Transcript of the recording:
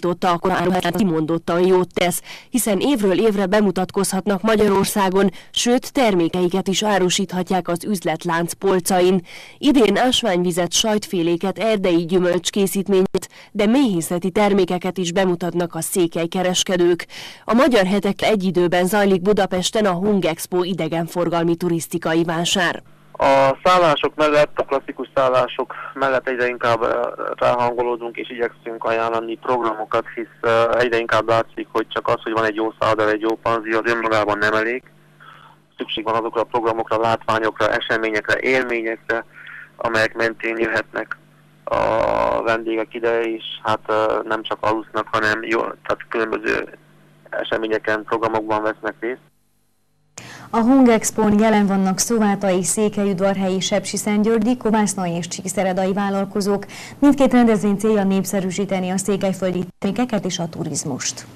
biztosította, a kormányzat kimondottan jót tesz, hiszen évről évre bemutatkozhatnak Magyarországon, sőt termékeiket is árusíthatják az üzletlánc polcain. Idén ásványvizet, sajtféléket, erdei gyümölcskészítményt, de méhészeti termékeket is bemutatnak a székelykereskedők. A Magyar Hetek egy időben zajlik Budapesten a Hungexpo idegenforgalmi turisztikai vásár. A szállások mellett, a klasszikus szállások mellett egyre inkább ráhangolódunk és igyekszünk ajánlani programokat, hisz egyre inkább látszik, hogy csak az, hogy van egy jó szálloda, egy jó panzió, az önmagában nem elég. Szükség van azokra a programokra, látványokra, eseményekre, élményekre, amelyek mentén jöhetnek a vendégek ide, és hát nem csak alusznak, hanem jó, tehát különböző eseményeken, programokban vesznek részt. A Hungexpón jelen vannak szovátai, székelyudvarhelyi, sepsiszentgyörgyi, kovásznai és csíkszeredai vállalkozók. Mindkét rendezvény célja népszerűsíteni a székelyföldi termékeket és a turizmust.